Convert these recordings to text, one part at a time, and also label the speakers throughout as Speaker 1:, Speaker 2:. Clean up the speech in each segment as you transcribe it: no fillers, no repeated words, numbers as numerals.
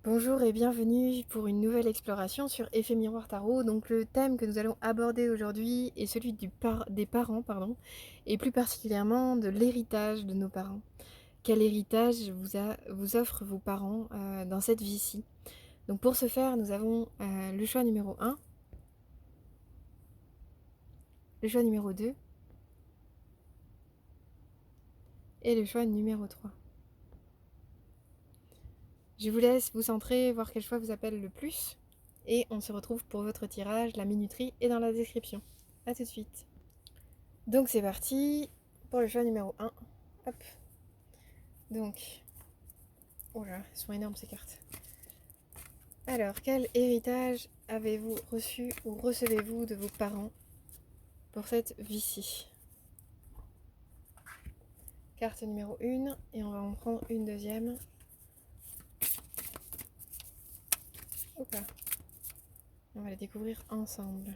Speaker 1: Bonjour et bienvenue pour une nouvelle exploration sur Effet Miroir Tarot. Donc le thème que nous allons aborder aujourd'hui est celui des parents, et plus particulièrement de l'héritage de nos parents. Quel héritage vous offrent vos parents dans cette vie-ci? Donc pour ce faire, nous avons le choix numéro 1, le choix numéro 2 et le choix numéro 3. Je vous laisse vous centrer, voir quel choix vous appelle le plus. Et on se retrouve pour votre tirage. La minuterie est dans la description. A tout de suite. Donc c'est parti pour le choix numéro 1. Hop. Donc, oh là, elles sont énormes ces cartes. Alors, quel héritage avez-vous reçu ou recevez-vous de vos parents pour cette vie-ci? Carte numéro 1, et on va en prendre une deuxième. Hop là. On va les découvrir ensemble.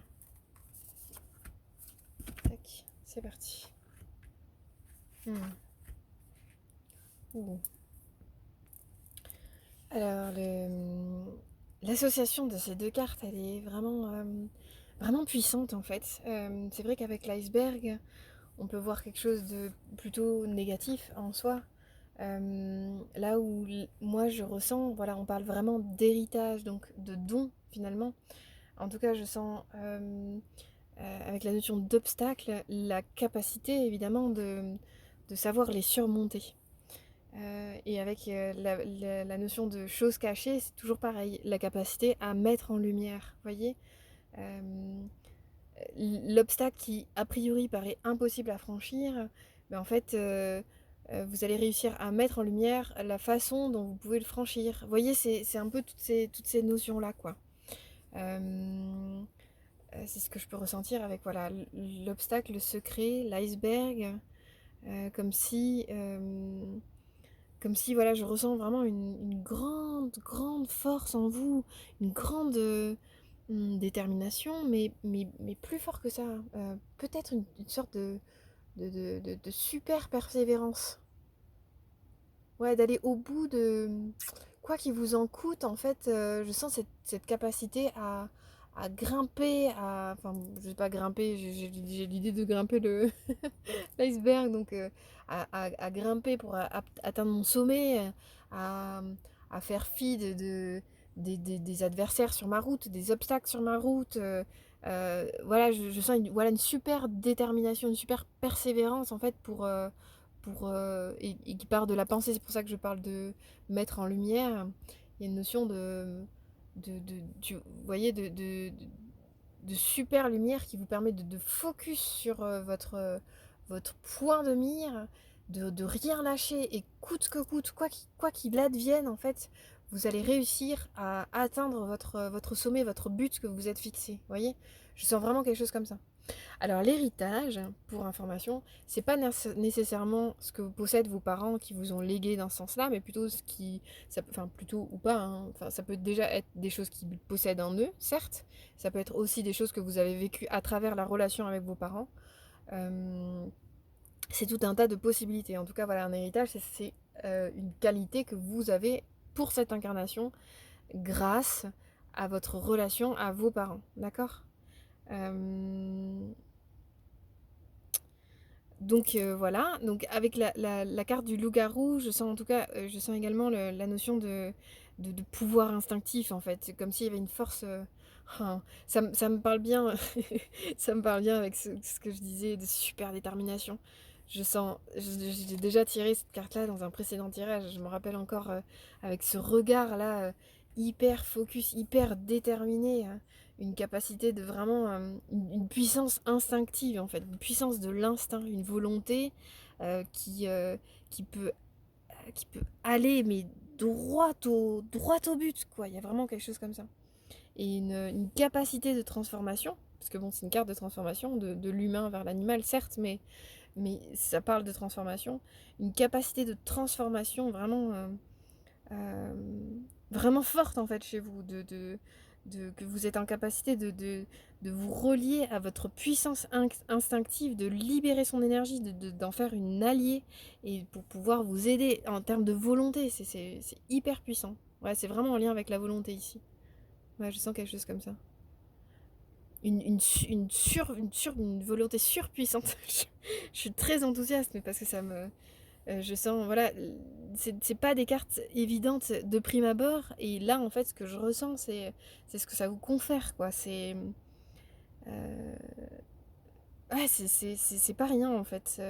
Speaker 1: Tac, c'est parti. Ouh. Alors, l'association de ces deux cartes, elle est vraiment puissante en fait. C'est vrai qu'avec l'iceberg, on peut voir quelque chose de plutôt négatif en soi. Là où moi je ressens, voilà, on parle vraiment d'héritage, donc de don finalement. En tout cas, je sens avec la notion d'obstacle, la capacité évidemment de savoir les surmonter. Et avec la notion de choses cachées, c'est toujours pareil, la capacité à mettre en lumière, vous voyez. Euh, L'obstacle qui a priori paraît impossible à franchir, ben en fait vous allez réussir à mettre en lumière la façon dont vous pouvez le franchir. Vous voyez, c'est un peu toutes ces notions-là, quoi. Euh, c'est ce que je peux ressentir avec voilà, l'obstacle, le secret, l'iceberg, comme si voilà, je ressens vraiment une grande force en vous, une grande détermination, mais plus fort que ça. Peut-être une sorte de super persévérance. Ouais, d'aller au bout de quoi qu'il vous en coûte, en fait, je sens cette capacité à grimper, enfin, je sais pas grimper, j'ai l'idée de grimper l'iceberg, donc à grimper pour atteindre mon sommet, à, à faire fi des adversaires sur ma route, des obstacles sur ma route. Voilà, je sens voilà, une super détermination, une super persévérance en fait et qui part de la pensée. C'est pour ça que je parle de mettre en lumière. Il y a une notion vous voyez, de super lumière qui vous permet de focus sur votre point de mire, de rien lâcher et coûte que coûte, quoi qu'il advienne en fait, vous allez réussir à atteindre votre sommet, votre but que vous êtes fixé. Vous voyez, je sens vraiment quelque chose comme ça. Alors l'héritage, pour information, c'est pas nécessairement ce que possèdent vos parents qui vous ont légué dans ce sens-là, mais plutôt enfin plutôt ou pas, hein, enfin ça peut déjà être des choses qu'ils possèdent en eux, certes, ça peut être aussi des choses que vous avez vécues à travers la relation avec vos parents. Euh, c'est tout un tas de possibilités. En tout cas, voilà, un héritage, c'est une qualité que vous avez pour cette incarnation grâce à votre relation à vos parents, d'accord. euh, Donc voilà, donc avec la carte du loup-garou, je sens en tout cas, je sens également la notion de pouvoir instinctif en fait. C'est comme s'il y avait une force. Ça me parle bien, ça me parle bien avec ce que je disais de super détermination. J'ai déjà tiré cette carte-là dans un précédent tirage. Je me rappelle encore avec ce regard-là, hyper focus, hyper déterminé. Une capacité de vraiment une puissance instinctive en fait, une puissance de l'instinct, une volonté euh, qui, euh, qui, peut, qui peut aller mais droit au but quoi. Il y a vraiment quelque chose comme ça. Et une capacité de transformation, parce que bon c'est une carte de transformation de l'humain vers l'animal certes, mais ça parle de transformation, une capacité de transformation euh, vraiment forte en fait chez vous, que vous êtes en capacité de vous relier à votre puissance instinctive, de libérer son énergie, d'en faire une alliée et pour pouvoir vous aider en termes de volonté. C'est hyper puissant. Ouais, c'est vraiment en lien avec la volonté ici. Ouais, je sens quelque chose comme ça. Une volonté surpuissante. Je suis très enthousiaste parce que ça me... je sens, voilà, c'est pas des cartes évidentes de prime abord. Et là, en fait, ce que je ressens, c'est ce que ça vous confère, quoi. C'est... ouais, c'est pas rien, en fait.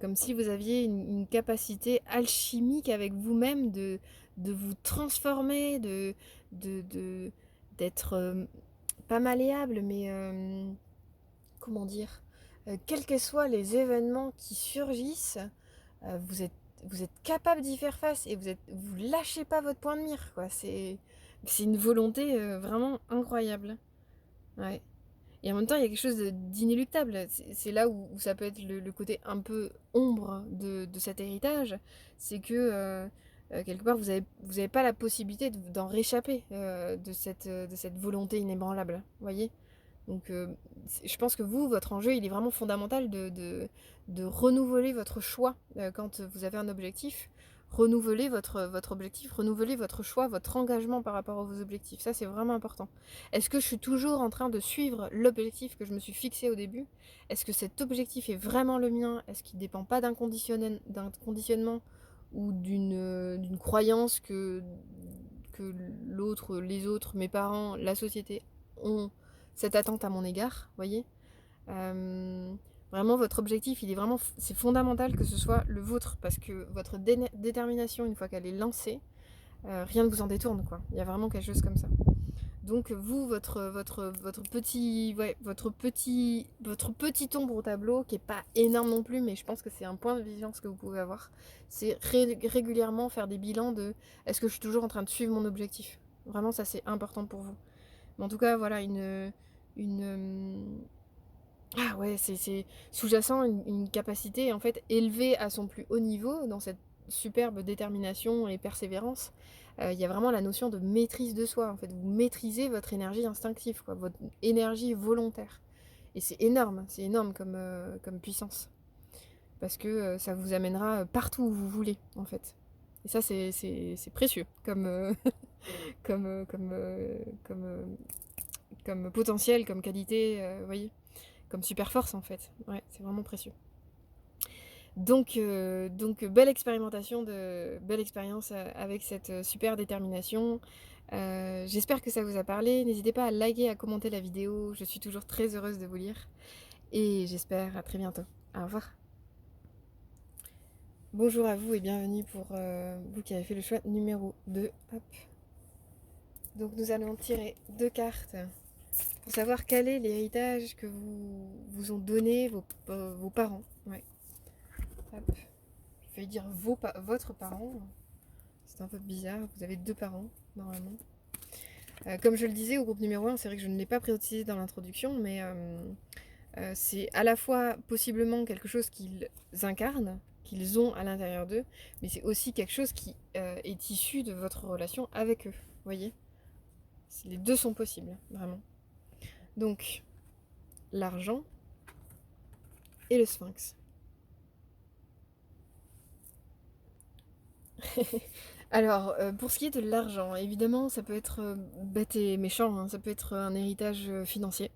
Speaker 1: Comme si vous aviez une capacité alchimique avec vous-même de vous transformer, de, de- d'être pas malléable, mais comment dire, quels que soient les événements qui surgissent, euh, vous êtes, vous êtes capable d'y faire face et vous lâchez pas votre point de mire, quoi. C'est une volonté vraiment incroyable. Ouais. Et en même temps, il y a quelque chose d'inéluctable. C'est là où ça peut être le côté un peu ombre de cet héritage. C'est que quelque part, vous avez pas la possibilité d'en réchapper de cette volonté inébranlable. Vous voyez? Donc, je pense que vous, votre enjeu, il est vraiment fondamental de renouveler votre choix quand vous avez un objectif. Renouveler votre objectif, renouveler votre choix, votre engagement par rapport à vos objectifs. Ça, c'est vraiment important. Est-ce que je suis toujours en train de suivre l'objectif que je me suis fixé au début? Est-ce que cet objectif est vraiment le mien? Est-ce qu'il ne dépend pas d'un conditionnement ou d'une croyance que l'autre, les autres, mes parents, la société ont cette attente à mon égard, voyez. Euh, Vraiment, votre objectif, c'est fondamental que ce soit le vôtre, parce que votre détermination, une fois qu'elle est lancée, rien ne vous en détourne, quoi. Il y a vraiment quelque chose comme ça. Donc vous, votre petit ombre au tableau, qui est pas énorme non plus, mais je pense que c'est un point de vigilance que vous pouvez avoir, c'est régulièrement faire des bilans de est-ce que je suis toujours en train de suivre mon objectif. Vraiment, ça c'est important pour vous. Mais en tout cas, voilà, une ah ouais, c'est sous-jacent une capacité en fait élevée à son plus haut niveau dans cette superbe détermination et persévérance. Il y a vraiment la notion de maîtrise de soi. En fait, vous maîtrisez votre énergie instinctive, quoi, votre énergie volontaire. Et c'est énorme comme puissance. Parce que ça vous amènera partout où vous voulez, en fait. Et ça, c'est précieux comme, euh, comme, euh, comme, euh, comme potentiel, comme qualité, vous voyez, comme super force en fait. Ouais, c'est vraiment précieux. Donc belle expérience avec cette super détermination. J'espère que ça vous a parlé. N'hésitez pas à liker, à commenter la vidéo. Je suis toujours très heureuse de vous lire. Et j'espère à très bientôt. Au revoir. Bonjour à vous et bienvenue pour vous qui avez fait le choix numéro 2. Hop. Donc nous allons tirer 2 cartes pour savoir quel est l'héritage que vous ont donné vos parents. Ouais. Hop. Je vais dire votre parent. C'est un peu bizarre, vous avez 2 parents, normalement. Comme je le disais au groupe numéro 1, c'est vrai que je ne l'ai pas précisé dans l'introduction, mais c'est à la fois possiblement quelque chose qu'ils incarnent, qu'ils ont à l'intérieur d'eux, mais c'est aussi quelque chose qui est issu de votre relation avec eux, vous voyez. Les deux sont possibles, vraiment. Donc, l'argent et le sphinx. Alors, pour ce qui est de l'argent, évidemment, ça peut être bête et méchant, hein, ça peut être un héritage financier.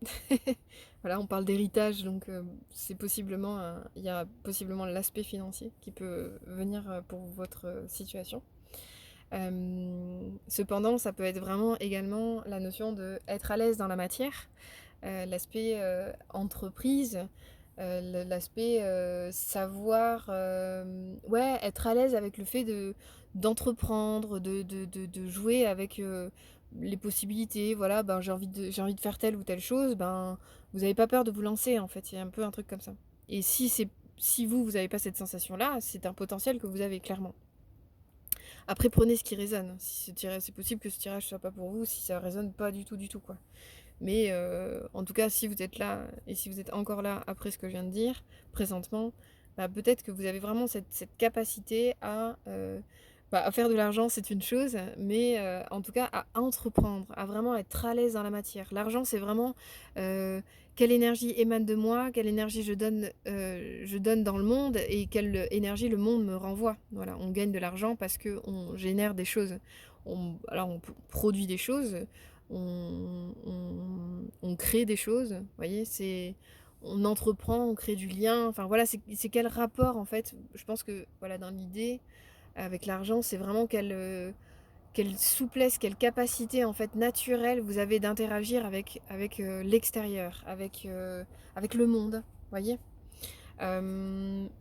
Speaker 1: Voilà, on parle d'héritage, donc c'est possiblement, il y a possiblement l'aspect financier qui peut venir pour votre situation. Cependant, ça peut être vraiment également la notion de être à l'aise dans la matière, l'aspect entreprise, l'aspect savoir, ouais, être à l'aise avec le fait d'entreprendre, de jouer avec les possibilités. Voilà, ben, j'ai envie de faire telle ou telle chose, ben, vous n'avez pas peur de vous lancer, en fait. Il y a un peu un truc comme ça. Et si vous n'avez pas cette sensation-là, c'est un potentiel que vous avez clairement. Après, prenez ce qui résonne. Si c'est possible que ce tirage soit pas pour vous, si ça résonne pas du tout, quoi. Mais en tout cas, si vous êtes là et si vous êtes encore là après ce que je viens de dire, présentement, bah, peut-être que vous avez vraiment cette capacité à faire de l'argent, c'est une chose, mais en tout cas à entreprendre, à vraiment être à l'aise dans la matière. L'argent, c'est vraiment euh, quelle énergie émane de moi, quelle énergie je donne dans le monde et quelle énergie le monde me renvoie. Voilà, on gagne de l'argent parce qu'on génère des choses. alors on produit des choses, on crée des choses, vous voyez? On entreprend, on crée du lien, enfin voilà, c'est quel rapport en fait? Je pense que voilà, dans l'idée, avec l'argent, c'est vraiment quelle souplesse, quelle capacité en fait naturelle vous avez d'interagir avec l'extérieur, avec le monde, vous voyez?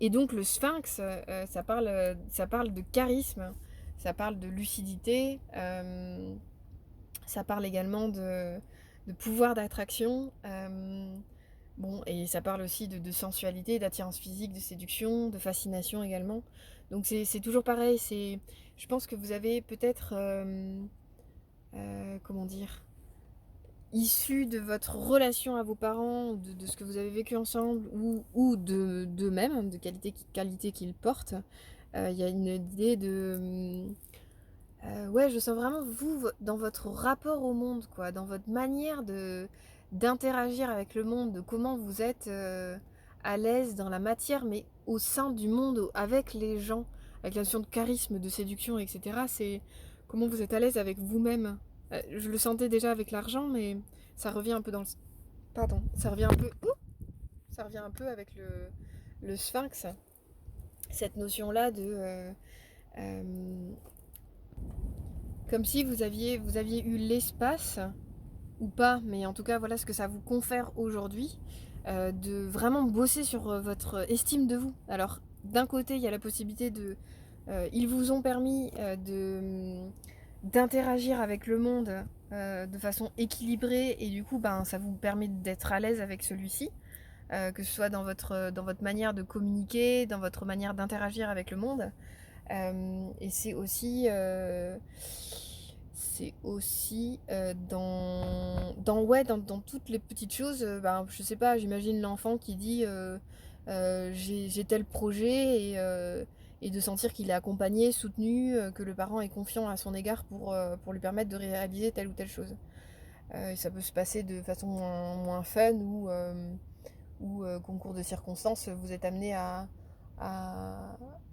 Speaker 1: Et donc le sphinx, ça parle de charisme, ça parle de lucidité, ça parle également de pouvoir d'attraction, bon, et ça parle aussi de sensualité, d'attirance physique, de séduction, de fascination également. Donc c'est toujours pareil, je pense que vous avez peut-être, comment dire, issu de votre relation à vos parents, de ce que vous avez vécu ensemble, ou d'eux-mêmes, de qualité qu'ils portent, il y a une idée de... ouais, je sens vraiment vous, dans votre rapport au monde, quoi, dans votre manière d'interagir avec le monde, de comment vous êtes à l'aise dans la matière, mais au sein du monde, avec les gens, avec la notion de charisme, de séduction, etc. C'est comment vous êtes à l'aise avec vous-même. Je le sentais déjà avec l'argent, mais ça revient un peu dans le... Pardon, ça revient un peu... ça revient un peu avec le sphinx, cette notion-là de... euh, comme si vous aviez eu l'espace, ou pas, mais en tout cas voilà ce que ça vous confère aujourd'hui, de vraiment bosser sur votre estime de vous. Alors d'un côté il y a la possibilité de... ils vous ont permis d'interagir avec le monde de façon équilibrée, et du coup ben, ça vous permet d'être à l'aise avec celui-ci, que ce soit dans votre manière de communiquer, dans votre manière d'interagir avec le monde. Et c'est aussi dans toutes les petites choses. Ben, je sais pas, j'imagine l'enfant qui dit j'ai tel projet, et de sentir qu'il est accompagné, soutenu, que le parent est confiant à son égard pour lui permettre de réaliser telle ou telle chose. Et ça peut se passer de façon moins fun, ou concours de circonstances, vous êtes amené à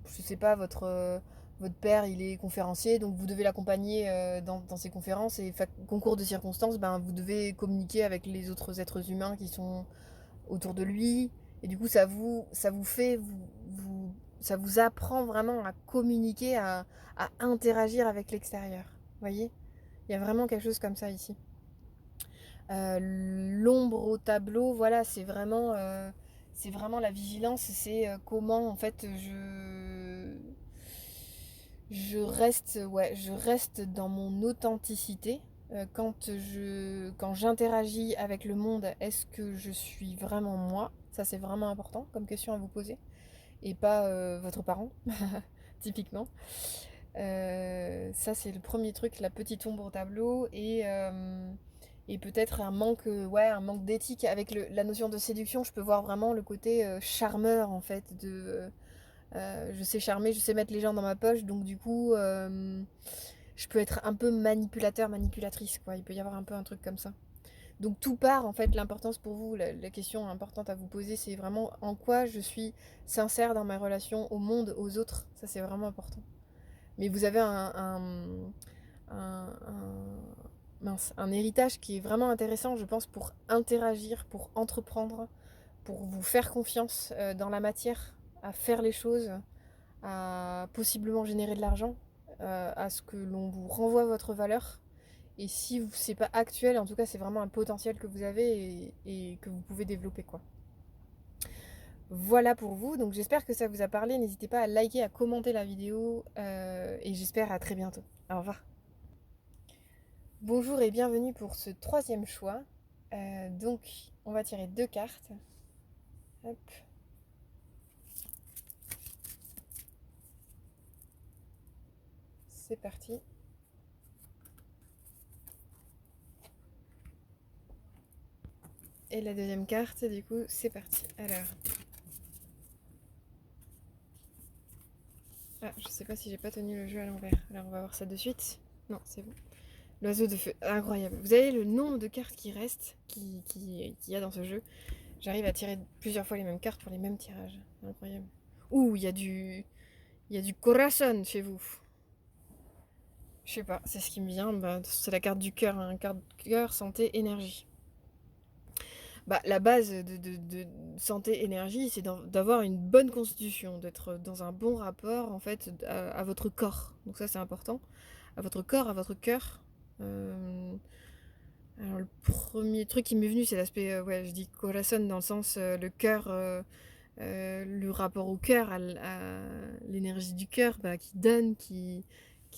Speaker 1: je sais pas, votre père il est conférencier, donc vous devez l'accompagner dans ses conférences, et concours de circonstances, ben, vous devez communiquer avec les autres êtres humains qui sont autour de lui, et du coup ça vous fait, ça vous apprend vraiment à communiquer, à interagir avec l'extérieur. Vous voyez? Il y a vraiment quelque chose comme ça ici. L'ombre au tableau, voilà, c'est vraiment la vigilance, c'est comment en fait je reste dans mon authenticité. Quand j'interagis avec le monde, est-ce que je suis vraiment moi? Ça c'est vraiment important comme question à vous poser, et pas votre parent, typiquement. Ça, c'est le premier truc, la petite ombre au tableau, et peut-être un manque d'éthique avec la notion de séduction. Je peux voir vraiment le côté charmeur en fait, je sais charmer, je sais mettre les gens dans ma poche, donc du coup, je peux être un peu manipulateur, manipulatrice, quoi. Il peut y avoir un peu un truc comme ça. Donc tout part en fait, l'importance pour vous, la question importante à vous poser, c'est vraiment en quoi je suis sincère dans ma relation au monde, aux autres. Ça, c'est vraiment important. Mais vous avez un héritage qui est vraiment intéressant, je pense, pour interagir, pour entreprendre, pour vous faire confiance dans la matière, à faire les choses, à possiblement générer de l'argent, à ce que l'on vous renvoie votre valeur. Et si c'est pas actuel, en tout cas, c'est vraiment un potentiel que vous avez, et que vous pouvez développer, quoi. Voilà pour vous, donc j'espère que ça vous a parlé. N'hésitez pas à liker, à commenter la vidéo, et j'espère à très bientôt. Au revoir. Bonjour et bienvenue pour ce troisième choix. Donc on va tirer deux cartes. Hop. C'est parti. Et la deuxième carte, du coup, c'est parti. Alors. Ah, je sais pas si j'ai pas tenu le jeu à l'envers. Alors on va voir ça de suite. Non, c'est bon. L'oiseau de feu, incroyable. Vous avez le nombre de cartes qui restent, qu'il y a dans ce jeu. J'arrive à tirer plusieurs fois les mêmes cartes pour les mêmes tirages. Incroyable. Ouh, il y a du corazon chez vous. Je sais pas, c'est ce qui me vient. Bah, c'est la carte du cœur, hein, carte du cœur, santé, énergie. Bah, la base de santé, énergie, c'est d'avoir une bonne constitution, d'être dans un bon rapport en fait à votre corps. Donc ça, c'est important. À votre corps, à votre cœur. Euh, alors le premier truc qui m'est venu, c'est l'aspect, ouais, je dis corazon dans le sens le cœur, le rapport au cœur, à l'énergie du cœur, bah, qui donne, qui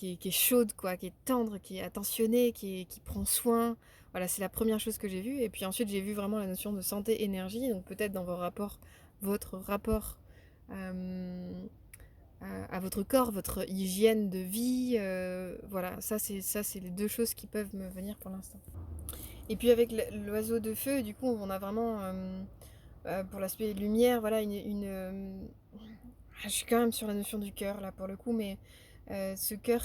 Speaker 1: est chaude, quoi, qui est tendre, qui est attentionnée, qui prend soin. Voilà, c'est la première chose que j'ai vue. Et puis ensuite, j'ai vu vraiment la notion de santé-énergie. Donc peut-être dans vos rapports, votre rapport euh, à votre corps, votre hygiène de vie. Voilà, ça c'est les deux choses qui peuvent me venir pour l'instant. Et puis avec l'oiseau de feu, du coup, on a vraiment, pour l'aspect lumière, voilà, je suis quand même sur la notion du cœur, là, pour le coup, mais ce cœur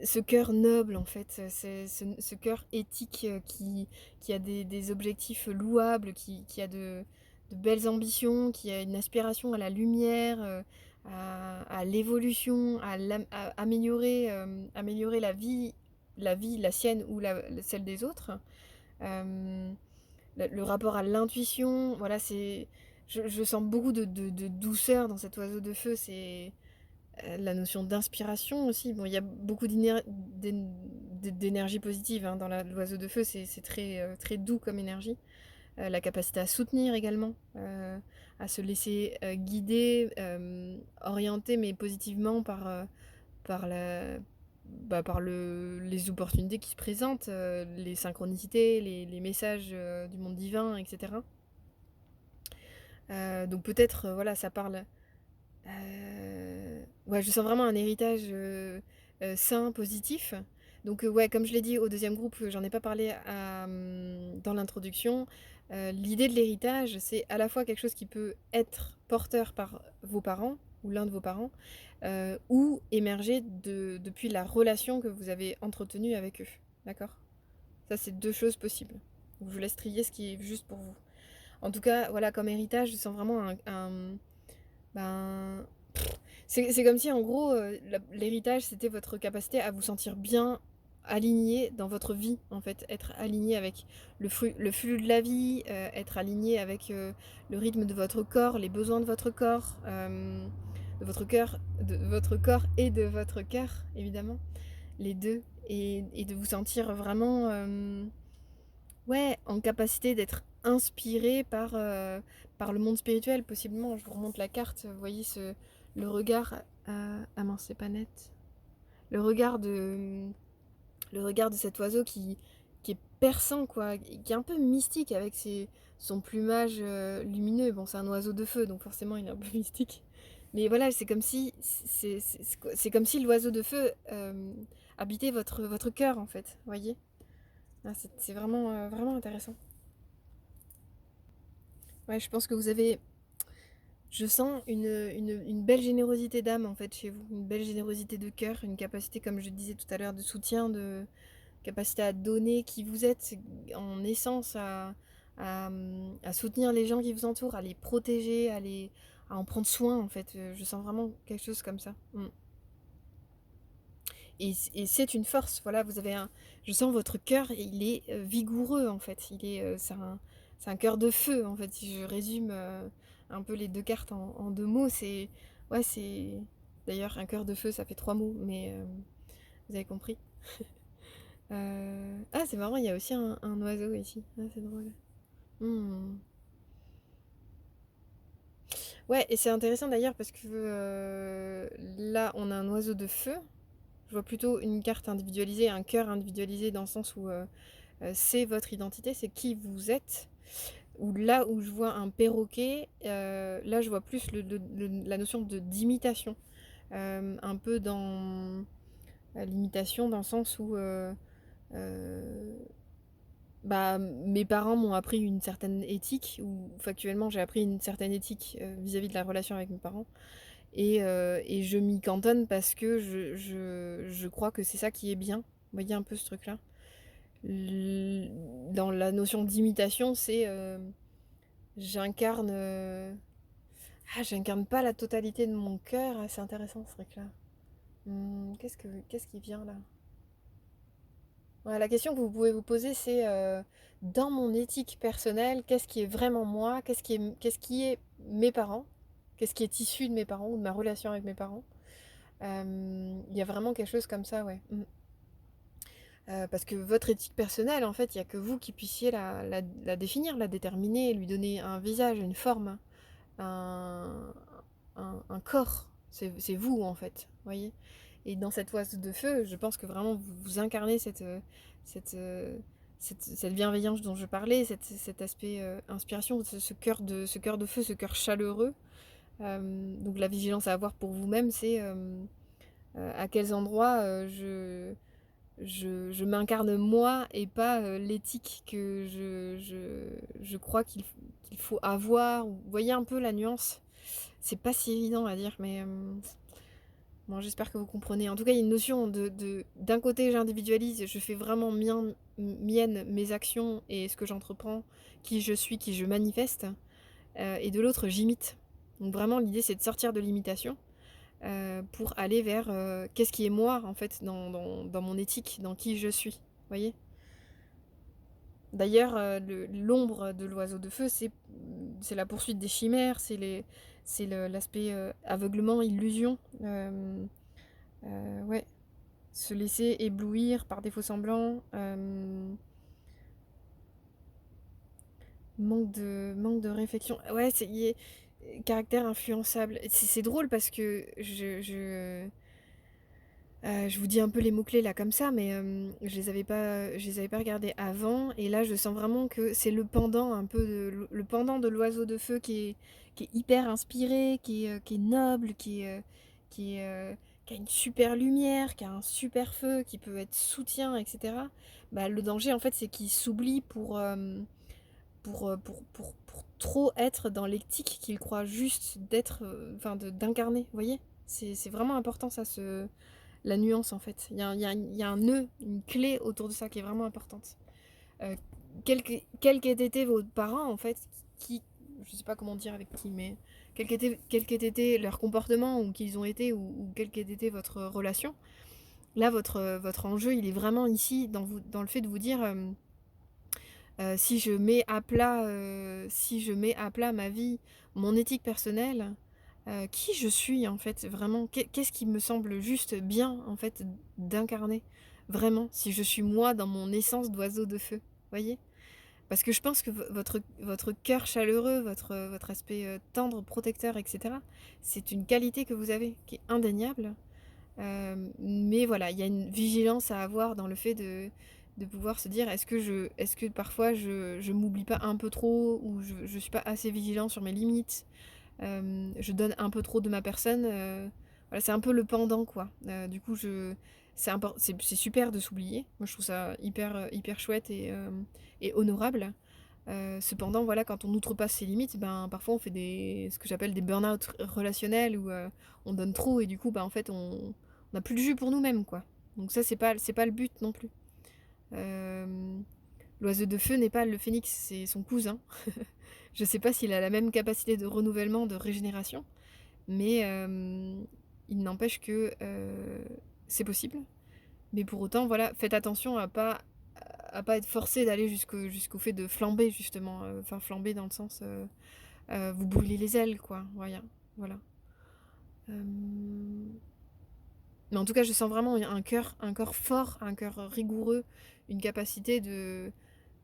Speaker 1: ce cœur noble, en fait, c'est ce cœur éthique qui a des objectifs louables, qui a de belles ambitions, qui a une aspiration à la lumière, à l'évolution, à améliorer, améliorer la sienne ou celle des autres. Euh, le rapport à l'intuition, voilà, je sens beaucoup de douceur dans cet oiseau de feu. C'est la notion d'inspiration aussi. Bon, il y a beaucoup d'énergie positive hein, dans l'oiseau de feu. C'est très, très doux comme énergie. La capacité à soutenir également, à se laisser guider, orienter, mais positivement par les opportunités qui se présentent, les synchronicités, les messages du monde divin, etc. Donc peut-être, voilà, ça parle. Ouais, je sens vraiment un héritage sain, positif. Donc ouais, comme je l'ai dit au deuxième groupe, j'en ai pas parlé dans l'introduction. L'idée de l'héritage, c'est à la fois quelque chose qui peut être porteur par vos parents ou l'un de vos parents, ou émerger depuis la relation que vous avez entretenue avec eux. D'accord? Ça, c'est deux choses possibles. Donc, je vous laisse trier ce qui est juste pour vous. En tout cas, voilà, comme héritage, je sens vraiment ben, c'est comme si, en gros, l'héritage, c'était votre capacité à vous sentir bien aligné dans votre vie, en fait. Être aligné avec le flux de la vie, être aligné avec le rythme de votre corps, les besoins de votre corps, de votre cœur, de votre corps et de votre cœur, évidemment, les deux. Et de vous sentir vraiment, ouais, en capacité d'être inspiré par le monde spirituel, possiblement. Je vous remonte la carte, vous voyez le regard. Ah mince, c'est pas net. Le regard de, le regard de cet oiseau qui est perçant, quoi, qui est un peu mystique avec son plumage lumineux. Bon, c'est un oiseau de feu, donc forcément il est un peu mystique. Mais voilà, c'est comme si l'oiseau de feu habitait votre cœur, en fait, vous voyez. Ah, c'est vraiment, vraiment intéressant. Ouais, je pense que vous avez. Je sens une belle générosité d'âme en fait chez vous, une belle générosité de cœur, une capacité, comme je disais tout à l'heure, de soutien, de capacité à donner qui vous êtes en essence à soutenir les gens qui vous entourent, à les protéger, à en prendre soin en fait. Je sens vraiment quelque chose comme ça. Mm. Et c'est une force, voilà, je sens votre cœur, il est vigoureux en fait, c'est un cœur de feu en fait, si je résume un peu les deux cartes en deux mots, ouais, d'ailleurs un cœur de feu ça fait trois mots, mais vous avez compris. Ah c'est marrant, il y a aussi un oiseau ici, ah, c'est drôle. Hmm. Ouais, et c'est intéressant d'ailleurs parce que là on a un oiseau de feu, je vois plutôt une carte individualisée, un cœur individualisé dans le sens où c'est votre identité, c'est qui vous êtes. Ou là où je vois un perroquet, là je vois plus la notion d'imitation. Un peu dans l'imitation dans le sens où bah, mes parents m'ont appris une certaine éthique, ou factuellement j'ai appris une certaine éthique vis-à-vis de la relation avec mes parents. Et je m'y cantonne parce que je crois que c'est ça qui est bien. Vous voyez un peu ce truc-là. Dans la notion d'imitation, c'est j'incarne. J'incarne pas la totalité de mon cœur. Ah, c'est intéressant ce truc-là. Qu'est-ce qui vient là? Ouais, la question que vous pouvez vous poser, c'est dans mon éthique personnelle, qu'est-ce qui est vraiment moi? Qu'est-ce qui est mes parents? Qu'est-ce qui est issu de mes parents ou de ma relation avec mes parents? Il y a vraiment quelque chose comme ça, ouais. Parce que votre éthique personnelle, en fait, il n'y a que vous qui puissiez la définir, la déterminer, lui donner un visage, une forme, un, un corps. C'est vous, en fait, voyez. Et dans cette oise de feu, je pense que vraiment vous incarnez cette, euh, cette bienveillance dont je parlais, cet aspect inspiration, ce cœur de feu, ce cœur chaleureux. Donc la vigilance à avoir pour vous-même, c'est à quels endroits je m'incarne moi et pas l'éthique que je crois qu'il faut avoir. Vous voyez un peu la nuance? C'est pas si évident à dire, mais bon, j'espère que vous comprenez. En tout cas, il y a une notion d'un côté, j'individualise, je fais vraiment mienne mes actions et ce que j'entreprends, qui je suis, qui je manifeste, et de l'autre, j'imite. Donc vraiment, l'idée, c'est de sortir de l'imitation pour aller vers qu'est-ce qui est moi, en fait, dans mon éthique, dans qui je suis. Vous voyez? D'ailleurs, l'ombre de l'oiseau de feu, c'est la poursuite des chimères, c'est l'aspect aveuglement, illusion. Ouais, se laisser éblouir par des faux semblants. Manque de réflexion. Ouais, caractère influençable. C'est drôle parce que je vous dis un peu les mots-clés là comme ça, mais je les avais pas regardés avant. Et là, je sens vraiment que c'est le pendant un peu le pendant de l'oiseau de feu qui est hyper inspiré, qui est noble, qui a une super lumière, qui a un super feu, qui peut être soutien, etc. Bah, le danger, en fait, c'est qu'il s'oublie pour trop être dans l'éthique qu'il croit juste d'être, enfin d'incarner, vous voyez? C'est vraiment important ça, la nuance en fait. Il y a un nœud, une clé autour de ça qui est vraiment importante. Euh, quels qu'aient été vos parents en fait, qui, je sais pas comment dire avec qui, mais quel qu'ait été leur comportement ou qu'ils ont été ou quelle qu'ait été votre relation, là votre enjeu il est vraiment ici dans le fait de vous dire si je mets à plat ma vie, mon éthique personnelle, qui je suis en fait, vraiment, qu'est-ce qui me semble juste bien en fait d'incarner, vraiment, si je suis moi dans mon essence d'oiseau de feu, voyez? Parce que je pense que votre cœur chaleureux, votre aspect tendre, protecteur, etc., c'est une qualité que vous avez, qui est indéniable. Mais voilà, il y a une vigilance à avoir dans le fait de pouvoir se dire est-ce que parfois je m'oublie pas un peu trop ou je suis pas assez vigilant sur mes limites, je donne un peu trop de ma personne. Voilà, c'est un peu le pendant quoi. Du coup, c'est super de s'oublier. Moi, je trouve ça hyper chouette et honorable. Cependant, voilà, quand on outrepasse ses limites, ben, parfois on fait ce que j'appelle des burn-out relationnels où on donne trop et du coup, ben, en fait, on n'a plus de jus pour nous-mêmes, quoi. Donc ça, c'est pas le but non plus. Euh, L'oiseau de feu n'est pas le phénix, c'est son cousin. Je sais pas s'il a la même capacité de renouvellement, de régénération, mais il n'empêche que c'est possible. Mais pour autant, voilà, faites attention à pas être forcé d'aller jusqu'au fait de flamber, justement. Enfin, flamber dans le sens, vous brûlez les ailes, quoi. Voilà. Euh, Mais en tout cas, je sens vraiment un cœur fort, un cœur rigoureux, une capacité de...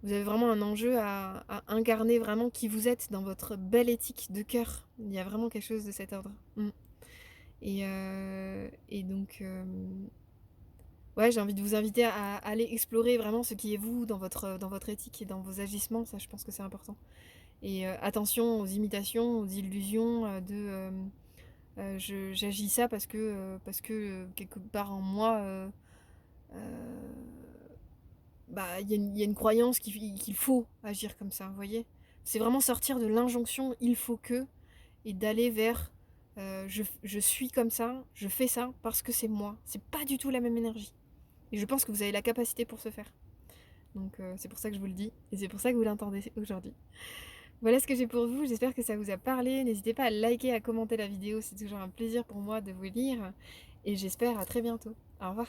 Speaker 1: Vous avez vraiment un enjeu à incarner vraiment qui vous êtes dans votre belle éthique de cœur. Il y a vraiment quelque chose de cet ordre. Et donc, ouais, j'ai envie de vous inviter à aller explorer vraiment ce qui est vous dans votre éthique et dans vos agissements. Ça, je pense que c'est important. Et attention aux imitations, aux illusions j'agis ça parce que quelque part en moi, euh, bah, il y a une croyance qu'il faut agir comme ça, vous voyez? C'est vraiment sortir de l'injonction il faut que et d'aller vers je suis comme ça, je fais ça parce que c'est moi. C'est pas du tout la même énergie. Et je pense que vous avez la capacité pour ce faire. Donc c'est pour ça que je vous le dis et c'est pour ça que vous l'entendez aujourd'hui. Voilà ce que j'ai pour vous, j'espère que ça vous a parlé. N'hésitez pas à liker, à commenter la vidéo, c'est toujours un plaisir pour moi de vous lire. et j'espère à très bientôt. Au revoir.